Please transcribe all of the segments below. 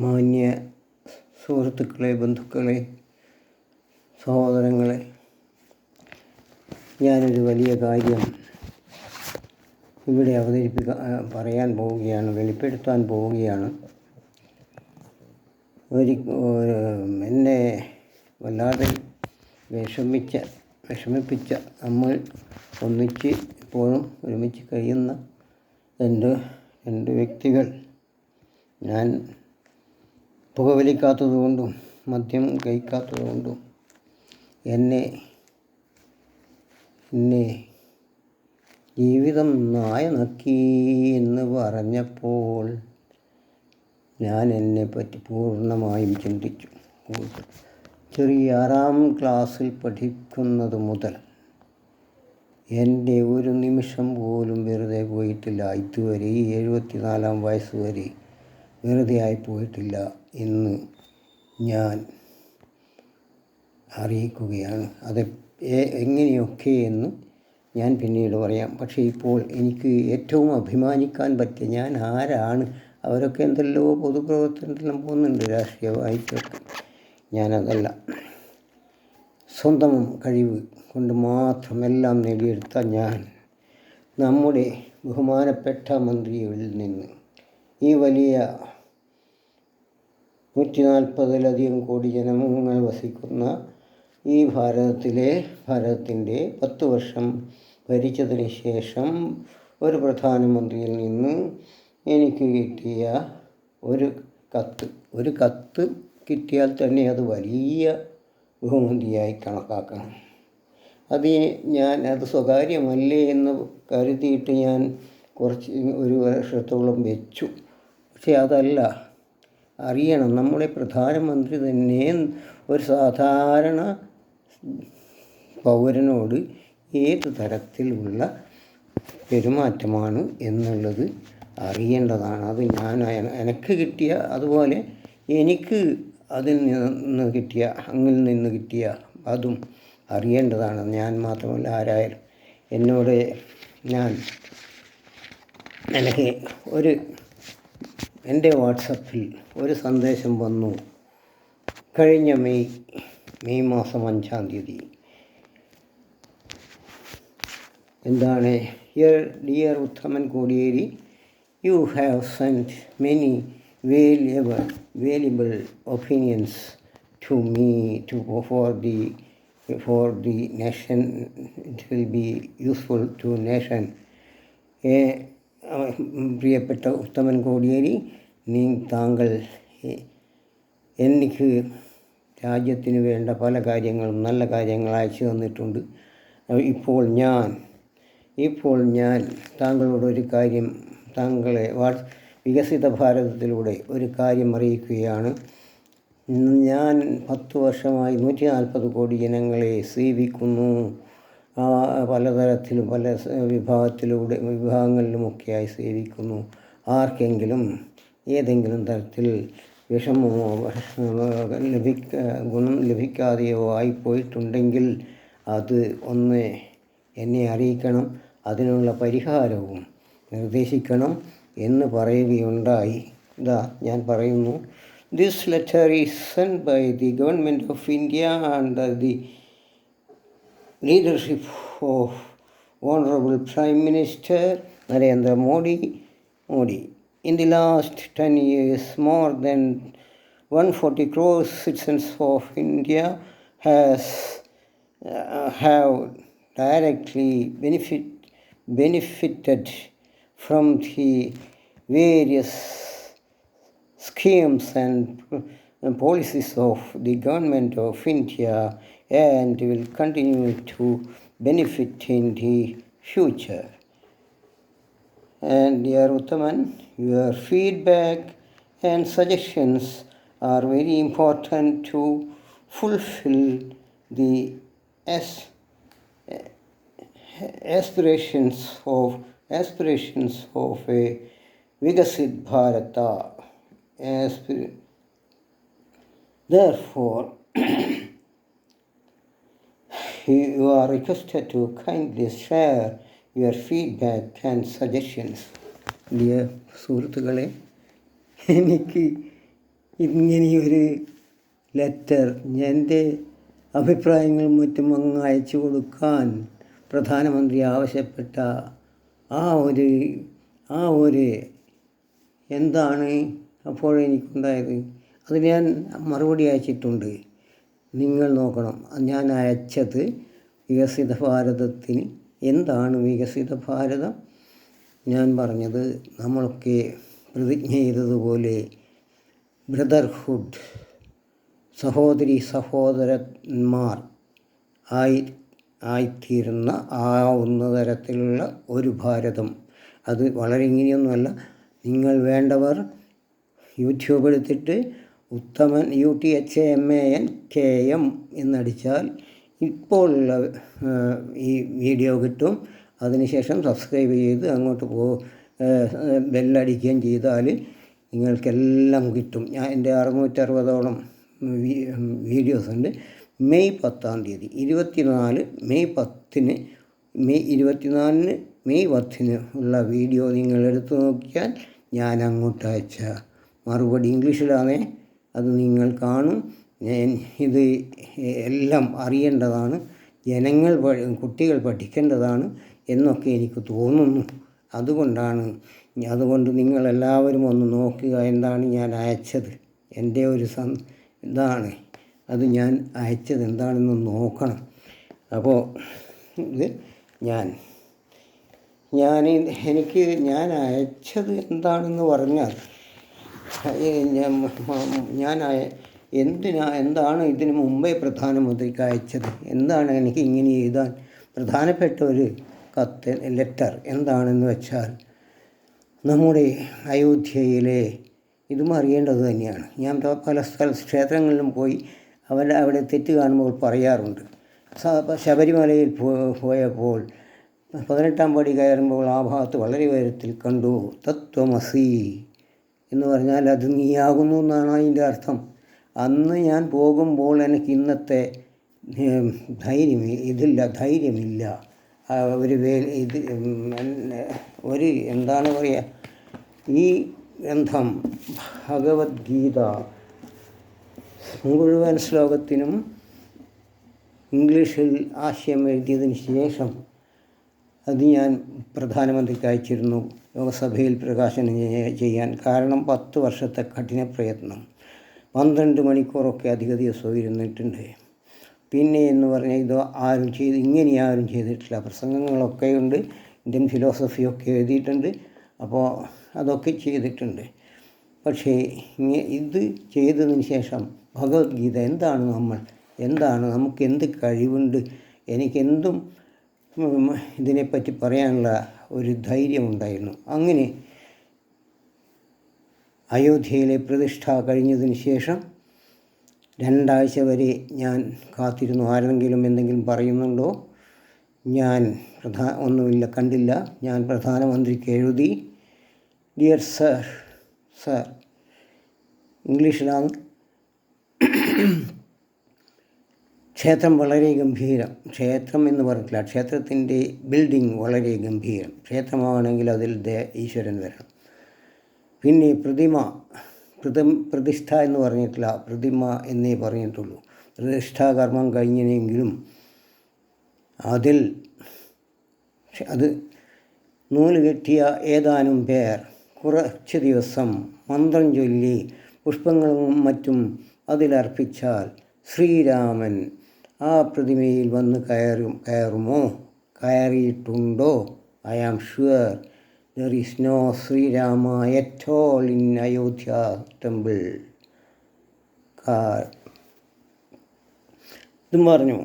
മാന്യ സുഹൃത്തുക്കളെ, ബന്ധുക്കളെ, സഹോദരങ്ങളെ, ഞാനൊരു വലിയ കാര്യം ഇവിടെ പറയാൻ പോവുകയാണ്, വെളിപ്പെടുത്താൻ പോവുകയാണ്. എന്നെ വല്ലാതെ വിഷമിപ്പിച്ച നമ്മൾ ഒന്നിച്ച് ഇപ്പോഴും ഒരുമിച്ച് കഴിയുന്ന രണ്ട് വ്യക്തികൾ, ഞാൻ പുകവലിക്കാത്തതുകൊണ്ടും മദ്യം കഴിക്കാത്തതുകൊണ്ടും എന്നെ ജീവിതം നായനക്കി എന്ന് പറഞ്ഞപ്പോൾ ഞാൻ എന്നെപ്പറ്റി പൂർണ്ണമായും ചിന്തിച്ചു. ചെറിയ 6ാം ക്ലാസ്സിൽ പഠിക്കുന്നത് മുതൽ എൻ്റെ ഒരു നിമിഷം പോലും വെറുതെ പോയിട്ടില്ല. ഇതുവരെ ഈ 74ാം വയസ്സ് വരെ വെറുതെ ആയിപ്പോയിട്ടില്ല എന്ന് ഞാൻ അറിയിക്കുകയാണ്. അത് എങ്ങനെയൊക്കെ എന്ന് ഞാൻ പിന്നീട് പറയാം. പക്ഷേ ഇപ്പോൾ എനിക്ക് ഏറ്റവും അഭിമാനിക്കാൻ പറ്റിയ ഞാൻ ആരാണ്? അവരൊക്കെ എന്തെല്ലോ പൊതുപ്രവർത്തനത്തിനും പോകുന്നുണ്ട്, രാഷ്ട്രീയമായിട്ടൊക്കെ. ഞാനതല്ല. സ്വന്തം കഴിവ് കൊണ്ട് മാത്രം എല്ലാം നേടിയെടുത്ത ഞാൻ നമ്മുടെ ബഹുമാനപ്പെട്ട മന്ത്രിയിൽ നിന്ന് ഈ വലിയ 140-ലധികം കോടി ജനങ്ങൾ വസിക്കുന്ന ഈ ഭാരതത്തിൻ്റെ 10 വർഷം ഭരിച്ചതിന് ശേഷം ഒരു പ്രധാനമന്ത്രിയിൽ നിന്ന് എനിക്ക് കിട്ടിയ ഒരു കത്ത് കിട്ടിയാൽ തന്നെ അത് വലിയ ബഹുമതിയായി കണക്കാക്കണം. അത് സ്വകാര്യമല്ലേ എന്ന് കരുതിയിട്ട് ഞാൻ ഒരു വർഷത്തോളം വെച്ചു. പക്ഷേ അതല്ല, അറിയണം. നമ്മുടെ പ്രധാനമന്ത്രി തന്നെ ഒരു സാധാരണ പൗരനോട് ഏത് തരത്തിലുള്ള പെരുമാറ്റമാണ് എന്നുള്ളത് അറിയേണ്ടതാണ്. അത് എനിക്ക് കിട്ടിയ അതുപോലെ എനിക്ക് അങ്ങിൽ നിന്ന് കിട്ടിയ അതും അറിയേണ്ടതാണ്. ഞാൻ മാത്രമല്ല, ആരായാലും എന്നോട് എനിക്ക് എൻ്റെ വാട്സപ്പിൽ ഒരു സന്ദേശം വന്നു. കഴിഞ്ഞ മെയ് മാസം 5-ാം തീയതി. എന്താണ്? Dear Uttaman Kodiyeri, you have sent many valuable opinions to me for the nation. It will be useful to nation. പ്രിയപ്പെട്ട ഉത്തമൻ കോടിയേരി, താങ്കൾ എനിക്ക് രാജ്യത്തിന് വേണ്ട പല കാര്യങ്ങളും നല്ല കാര്യങ്ങൾ അയച്ചു തന്നിട്ടുണ്ട്. ഇപ്പോൾ ഞാൻ താങ്കളോട് ഒരു കാര്യം, താങ്കളെ വികസിത ഭാരതത്തിലൂടെ ഒരു കാര്യം അറിയിക്കുകയാണ്. ഞാൻ 10 വർഷമായി 140 കോടി ജനങ്ങളെ സേവിക്കുന്നു. പലതരത്തിലും പല വിഭാഗങ്ങളിലുമൊക്കെയായി സേവിക്കുന്നു. ആർക്കെങ്കിലും ഏതെങ്കിലും തരത്തിൽ വിഷമമോ ഗുണം ലഭിക്കാതെയോ ആയിപ്പോയിട്ടുണ്ടെങ്കിൽ അത് ഒന്ന് എന്നെ അറിയിക്കണം. അതിനുള്ള പരിഹാരവും നിർദ്ദേശിക്കണം എന്ന് പറയുകയുണ്ടായി. ഞാൻ പറയുന്നു. This letter is sent by the Government of India under the leadership of Honorable Prime Minister Narendra Modi. In the last 10 years, more than 140 crore citizens of India have directly benefited from the various schemes and policies of the Government of India and will continue to benefit in the future. And dear Uttaman, your feedback and suggestions are very important to fulfill the aspirations of a Vikasit Bharata. Therefore, you are requested to kindly share your feedback and suggestions. സുഹൃത്തുക്കളെ, എനിക്ക് ഇങ്ങനെയൊരു letter എൻ്റെ അഭിപ്രായങ്ങളും മറ്റും അങ്ങ് അയച്ചു കൊടുക്കാൻ പ്രധാനമന്ത്രി ആവശ്യപ്പെട്ട ആ ഒരു എന്താണ് അപ്പോഴെനിക്കുണ്ടായത്? അത് ഞാൻ മറുപടി അയച്ചിട്ടുണ്ട്. നിങ്ങൾ നോക്കണം. ഞാൻ അയച്ചത് വികസിത ഭാരതത്തിന്. എന്താണ് വികസിത ഭാരതം? ഞാൻ പറഞ്ഞത് നമ്മളൊക്കെ പ്രതിജ്ഞ ചെയ്തതുപോലെ ബ്രദർഹുഡ്, സഹോദരന്മാർ ആയിത്തീരുന്ന ആവുന്ന തരത്തിലുള്ള ഒരു ഭാരതം. അത് വളരെ ഇങ്ങനെയൊന്നുമല്ല. നിങ്ങൾ വേണ്ടവർ യൂട്യൂബ് എടുത്തിട്ട് ഉത്തമൻ UTHAMANKM എന്നടിച്ചാൽ ഇപ്പോഴുള്ള ഈ വീഡിയോ കിട്ടും. അതിനുശേഷം സബ്സ്ക്രൈബ് ചെയ്ത് അങ്ങോട്ട് ബെല്ലടിക്കുകയും ചെയ്താൽ നിങ്ങൾക്കെല്ലാം കിട്ടും. എൻ്റെ 660ഓളം വീഡിയോസ് ഉണ്ട്. മെയ് 10 മെയ് 24 മെയ് 10 ഉള്ള വീഡിയോ നിങ്ങൾ എടുത്തു നോക്കിയാൽ ഞാൻ അങ്ങോട്ട് അയച്ച മറുപടി ഇംഗ്ലീഷിലാണേ. അത് നിങ്ങൾ കാണും. ഇത് എല്ലാം അറിയേണ്ടതാണ്, കുട്ടികൾ പഠിക്കേണ്ടതാണ് എന്നൊക്കെ എനിക്ക് തോന്നുന്നു. അതുകൊണ്ട് നിങ്ങളെല്ലാവരും ഒന്ന് നോക്കുക. എന്താണ് ഞാൻ അയച്ചത്? എൻ്റെ ഒരു ഇതാണ് അത് ഞാൻ അയച്ചത് എന്താണെന്ന് നോക്കണം. അപ്പോൾ ഇത് ഞാൻ അയച്ചത് എന്താണെന്ന് പറഞ്ഞാൽ എന്താണ് ഇതിന് മുമ്പേ പ്രധാനമന്ത്രിക്ക് അയച്ചത്? എന്താണ് എനിക്ക് ഇങ്ങനെ എഴുതാൻ പ്രധാനപ്പെട്ട ഒരു ലെറ്റർ എന്താണെന്ന് വെച്ചാൽ, നമ്മുടെ അയോധ്യയിലെ ഇതും അറിയേണ്ടത് തന്നെയാണ്. ഞാൻ പല ക്ഷേത്രങ്ങളിലും പോയി അവിടെ തെറ്റ് കാണുമ്പോൾ പറയാറുണ്ട്. ശബരിമലയിൽ പോയപ്പോൾ 18ാം പടി കയറുമ്പോൾ ആ ഭാഗത്ത് വളരെ ഉയരത്തിൽ കണ്ടു തത്വമസി എന്ന് പറഞ്ഞാൽ അത് നീയാകുന്നു എന്നാണ് അതിൻ്റെ അർത്ഥം. അന്ന് ഞാൻ പോകുമ്പോൾ എനിക്ക് ഇന്നത്തെ ധൈര്യമില്ല. എന്താണ് പറയുക, ഈ ഗ്രന്ഥം ഭഗവത്ഗീത മുഴുവൻ ശ്ലോകത്തിനും ഇംഗ്ലീഷിൽ ആശയം എഴുതിയതിന് ശേഷം അത് ഞാൻ പ്രധാനമന്ത്രിക്ക് അയച്ചിരുന്നു ലോകസഭയിൽ പ്രകാശനം ചെയ്യാൻ. കാരണം 10 വർഷത്തെ കഠിന പ്രയത്നം, 12 മണിക്കൂറൊക്കെ അധിക ദിവസവും ഇരുന്നിട്ടുണ്ട്. പിന്നെ എന്ന് പറഞ്ഞാൽ ഇങ്ങനെ ആരും ചെയ്തിട്ടില്ല. പ്രസംഗങ്ങളൊക്കെ ഉണ്ട്, ഇന്ത്യൻ ഫിലോസഫിയൊക്കെ എഴുതിയിട്ടുണ്ട്. അപ്പോൾ അതൊക്കെ ചെയ്തിട്ടുണ്ട്. പക്ഷേ ഇത് ചെയ്തതിന് ശേഷം ഭഗവത്ഗീത എന്താണ് നമുക്ക് എന്ത് കഴിവുണ്ട്, എനിക്കെന്തും ഇതിനെപ്പറ്റി പറയാനുള്ള ഒരു ധൈര്യമുണ്ടായിരുന്നു. അങ്ങനെ അയോധ്യയിലെ പ്രതിഷ്ഠ കഴിഞ്ഞതിന് ശേഷം 2 ആഴ്ച വരെ ഞാൻ കാത്തിരുന്നു. ആരെങ്കിലും എന്തെങ്കിലും പറയുന്നുണ്ടോ? ഞാൻ കണ്ടില്ല. ഞാൻ പ്രധാനമന്ത്രിക്ക് എഴുതി, ഡിയർ സർ ഇംഗ്ലീഷിലാണ്. ക്ഷേത്രം വളരെ ഗംഭീരം. ക്ഷേത്രം എന്ന് പറഞ്ഞിട്ടില്ല, ക്ഷേത്രത്തിൻ്റെ ബിൽഡിംഗ് വളരെ ഗംഭീരം. ക്ഷേത്രമാണെങ്കിൽ അതിൽ ഈശ്വരൻ വരണം. പിന്നെ പ്രതിഷ്ഠ എന്ന് പറഞ്ഞിട്ടില്ല, പ്രതിമ എന്നേ പറഞ്ഞിട്ടുള്ളൂ. പ്രതിഷ്ഠാകർമ്മം കഴിഞ്ഞെങ്കിലും അത് നൂല് കെട്ടിയ ഏതാനും പേർ കുറച്ച് ദിവസം മന്ത്രം ചൊല്ലി പുഷ്പങ്ങളും മറ്റും അതിലർപ്പിച്ചാൽ ശ്രീരാമൻ ആ പ്രതിമയിൽ വന്ന് കയറുമോ? കയറിയിട്ടുണ്ടോ? I am sure there is no Srirama at all in Ayodhya temple. ഇതും പറഞ്ഞു.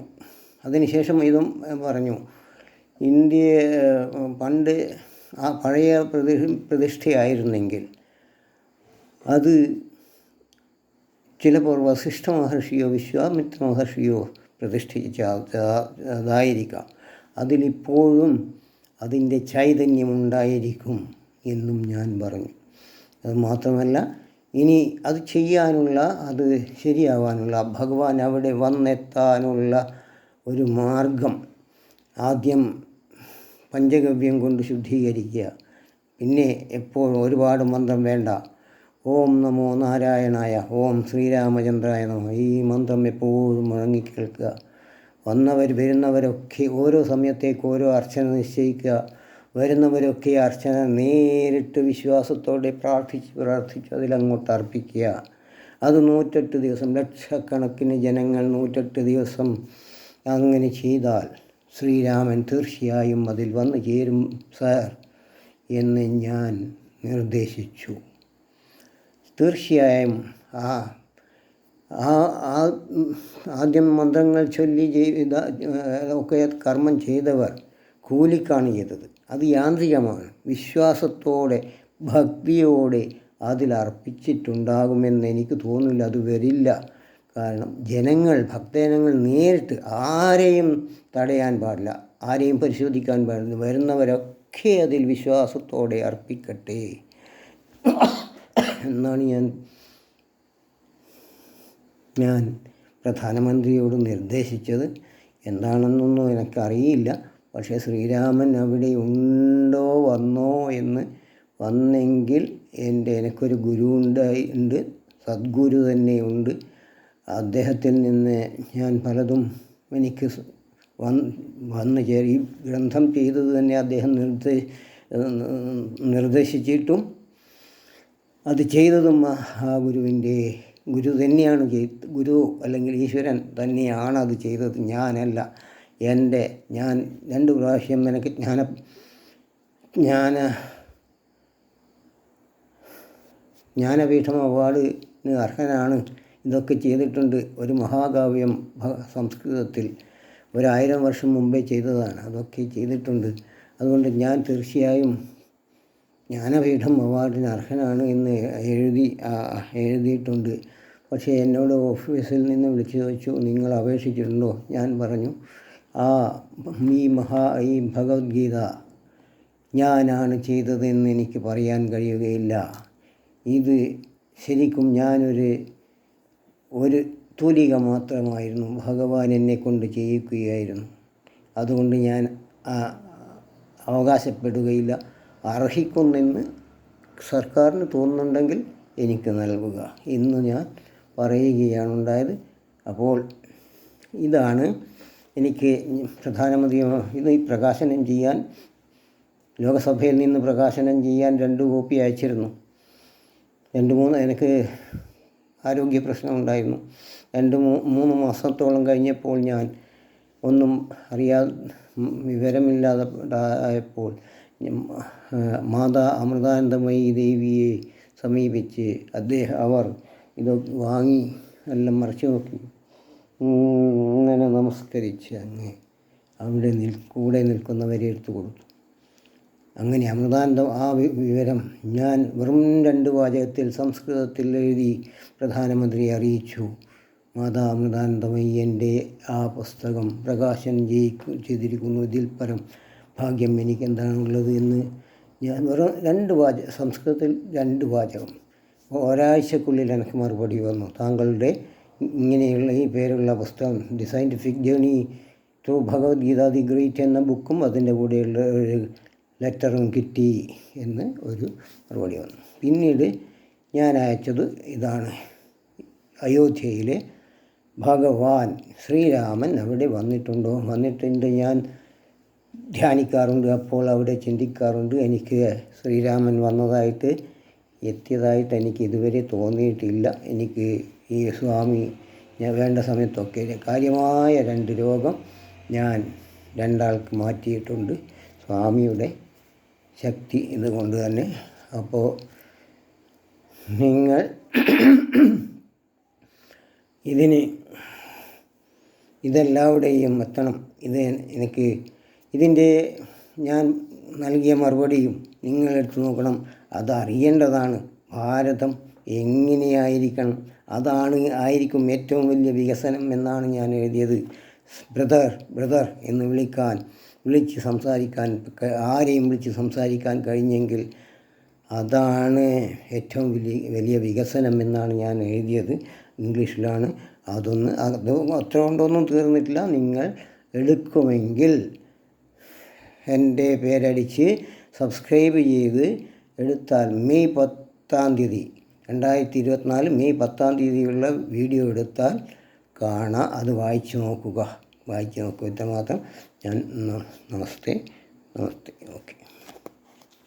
അതിനുശേഷം ഇതും പറഞ്ഞു, ഇന്ത്യ പണ്ട് ആ പഴയ പ്രതിഷ്ഠയായിരുന്നെങ്കിൽ അത് ചിലപ്പോൾ വസിഷ്ഠ മഹർഷിയോ വിശ്വാമിത്ര മഹർഷിയോ പ്രതിഷ്ഠിച്ചതായിരിക്കാം. അതിലിപ്പോഴും അതിൻ്റെ ചൈതന്യമുണ്ടായിരിക്കും എന്നും ഞാൻ പറഞ്ഞു. അത് മാത്രമല്ല, ഇനി അത് അത് ശരിയാവാനുള്ള, ഭഗവാൻ അവിടെ വന്നെത്താനുള്ള ഒരു മാർഗം ആദ്യം പഞ്ചഗവ്യം കൊണ്ട് ശുദ്ധീകരിക്കുക. പിന്നെ ഒരുപാട് മന്ത്രം വേണ്ട, ഓം നമോ നാരായണായ, ഓം ശ്രീരാമചന്ദ്രായ നമഃ. ഈ മന്ത്രം എപ്പോഴും മുഴങ്ങിക്കേൾക്കുക. വരുന്നവരൊക്കെ ഓരോ സമയത്തേക്ക് ഓരോ അർച്ചന നിശ്ചയിക്കുക. വരുന്നവരൊക്കെ അർച്ചന നേരിട്ട് വിശ്വാസത്തോടെ പ്രാർത്ഥിച്ച് അതിലങ്ങോട്ട് അർപ്പിക്കുക. അത് 108 ദിവസം, ലക്ഷക്കണക്കിന് ജനങ്ങൾ 108 ദിവസം അങ്ങനെ ചെയ്താൽ ശ്രീരാമൻ തീർച്ചയായും അതിൽ വന്നു ചേരും സാർ എന്ന് ഞാൻ നിർദ്ദേശിച്ചു. തീർച്ചയായും ആദ്യം മന്ത്രങ്ങൾ ചൊല്ലി ഒക്കെ കർമ്മം ചെയ്തവർ കൂലിക്കാണ് ചെയ്തത്. അത് യാന്ത്രികമാണ്. വിശ്വാസത്തോടെ ഭക്തിയോടെ അതിലർപ്പിച്ചിട്ടുണ്ടാകുമെന്ന് എനിക്ക് തോന്നുന്നില്ല. അത് വരില്ല. കാരണം ഭക്തജനങ്ങൾ നേരിട്ട് ആരെയും തടയാൻ പാടില്ല, ആരെയും പരിശോധിക്കാൻ പാടില്ല. വരുന്നവരൊക്കെ അതിൽ വിശ്വാസത്തോടെ അർപ്പിക്കട്ടെ എന്നാണ് ഞാൻ പ്രധാനമന്ത്രിയോട് നിർദ്ദേശിച്ചത്. എന്താണെന്നൊന്നും എനിക്കറിയില്ല. പക്ഷേ ശ്രീരാമൻ അവിടെ ഉണ്ടോ വന്നോ എന്ന് വന്നെങ്കിൽ എനിക്കൊരു ഗുരു ഉണ്ട്, സദ്ഗുരു തന്നെയുണ്ട്. അദ്ദേഹത്തിൽ നിന്ന് ഞാൻ പലതും എനിക്ക് വന്നു ചേരി. ഈ ഗ്രന്ഥം ചെയ്തത് തന്നെ അദ്ദേഹം നിർദ്ദേശിച്ചിട്ടും അത് ചെയ്തതും ആ ഗുരു തന്നെയാണ് ഗുരു അല്ലെങ്കിൽ ഈശ്വരൻ തന്നെയാണ് അത് ചെയ്തത്, ഞാനല്ല. ഞാൻ 2 പ്രാവശ്യം എനിക്ക് ജ്ഞാനപീഠം അവാർഡിന് അർഹനാണ്. ഇതൊക്കെ ചെയ്തിട്ടുണ്ട്. ഒരു മഹാകാവ്യം സംസ്കൃതത്തിൽ 1000 വർഷം മുമ്പേ ചെയ്തതാണ്. അതൊക്കെ ചെയ്തിട്ടുണ്ട്. അതുകൊണ്ട് ഞാൻ തീർച്ചയായും ജ്ഞാനപീഠം അവാർഡിന് അർഹനാണ് എന്ന് എഴുതിയിട്ടുണ്ട്. പക്ഷേ എന്നോട് ഓഫീസിൽ നിന്ന് വിളിച്ചു ചോദിച്ചു, നിങ്ങൾ അപേക്ഷിച്ചിട്ടുണ്ടോ? ഞാൻ പറഞ്ഞു, ഈ ഭഗവത്ഗീത ഞാനാണ് ചെയ്തതെന്ന് എനിക്ക് പറയാൻ കഴിയുകയില്ല. ഇത് ശരിക്കും ഒരു തൂലിക മാത്രമായിരുന്നു. ഭഗവാൻ എന്നെക്കൊണ്ട് ചെയ്യിക്കുകയായിരുന്നു. അതുകൊണ്ട് ഞാൻ അവകാശപ്പെടുകയില്ല. അർഹിക്കുന്നെന്ന് സർക്കാരിന് തോന്നുന്നുണ്ടെങ്കിൽ എനിക്ക് നൽകുക എന്ന് ഞാൻ പറയുകയാണ് ഉണ്ടായത്. അപ്പോൾ ഇതാണ് എനിക്ക് പ്രധാനമന്ത്രി ഇത് പ്രകാശനം ചെയ്യാൻ, ലോകസഭയിൽ നിന്ന് പ്രകാശനം ചെയ്യാൻ 2 കോപ്പി അയച്ചിരുന്നു. 2-3 എനിക്ക് ആരോഗ്യ പ്രശ്നമുണ്ടായിരുന്നു. 2-3 മാസത്തോളം കഴിഞ്ഞപ്പോൾ ഞാൻ ഒന്നും വിവരമില്ലാതായപ്പോൾ മാതാ അമൃതാനന്ദമയി ദേവിയെ സമീപിച്ച് അവർ ഇത് വാങ്ങി എല്ലാം മറിച്ചു നോക്കി അങ്ങനെ നമസ്കരിച്ച് അവിടെ കൂടെ നിൽക്കുന്നവരെ എടുത്തു കൊടുത്തു. അങ്ങനെ അമൃതാനന്ദം വിവരം ഞാൻ വെറും 2 വാചകത്തിൽ സംസ്കൃതത്തിൽ എഴുതി പ്രധാനമന്ത്രിയെ അറിയിച്ചു. മാതാ അമൃതാനന്ദമയി എൻ്റെ ആ പുസ്തകം പ്രകാശനം ചെയ്തിരിക്കുന്നു. ഇതിൽ പരം ഭാഗ്യം എനിക്കെന്താണുള്ളത് എന്ന് ഞാൻ വെറും 2 വാചകം, സംസ്കൃതത്തിൽ 2 വാചകം. ഒരാഴ്ചക്കുള്ളിൽ എനിക്ക് മറുപടി വന്നു. താങ്കളുടെ ഇങ്ങനെയുള്ള ഈ പേരുള്ള പുസ്തകം the scientific journey through Bhagavad Gita the great എന്ന ബുക്കും അതിൻ്റെ കൂടെയുള്ള ഒരു ലെറ്ററും കിട്ടി എന്ന് ഒരു മറുപടി വന്നു. പിന്നീട് ഞാൻ അയച്ചത് ഇതാണ്. അയോധ്യയിലെ ഭഗവാൻ ശ്രീരാമൻ അവിടെ വന്നിട്ടുണ്ട്. ഞാൻ ധ്യാനിക്കാറുണ്ട്. അപ്പോൾ അവിടെ ചിന്തിക്കാറുണ്ട്. എനിക്ക് ശ്രീരാമൻ എത്തിയതായിട്ട് എനിക്ക് ഇതുവരെ തോന്നിയിട്ടില്ല. എനിക്ക് ഈ സ്വാമി ഞാൻ വേണ്ട സമയത്തൊക്കെ കാര്യമായ 2 രോഗം ഞാൻ 2 ആൾക്ക് മാറ്റിയിട്ടുണ്ട് സ്വാമിയുടെ ശക്തി ഇതുകൊണ്ട് തന്നെ. അപ്പോൾ നിങ്ങൾ ഇതെല്ലാവരുടെയും എത്തണം. ഇതിൻ്റെ ഞാൻ നൽകിയ മറുപടിയും നിങ്ങളെടുത്ത് നോക്കണം. അതറിയേണ്ടതാണ്. ഭാരതം എങ്ങനെയായിരിക്കണം, ആയിരിക്കും ഏറ്റവും വലിയ വികസനം എന്നാണ് ഞാൻ എഴുതിയത്. ബ്രദർ എന്ന് വിളിച്ച് സംസാരിക്കാൻ, ആരെയും വിളിച്ച് സംസാരിക്കാൻ കഴിഞ്ഞെങ്കിൽ അതാണ് ഏറ്റവും വലിയ വികസനം എന്നാണ് ഞാൻ എഴുതിയത്. ഇംഗ്ലീഷിലാണ്. അത്ര കൊണ്ടൊന്നും തീർന്നിട്ടില്ല. നിങ്ങൾ എടുക്കുമെങ്കിൽ എൻ്റെ പേരടിച്ച് സബ്സ്ക്രൈബ് ചെയ്ത് എടുത്താൽ മെയ് 10-ാം തീയതി 2024 മെയ് 10-ാം തീയതിയുള്ള വീഡിയോ എടുത്താൽ കാണാം. അത് വായിച്ചു നോക്കുക. ഇത്രമാത്രം. നമസ്തേ. ഓക്കെ.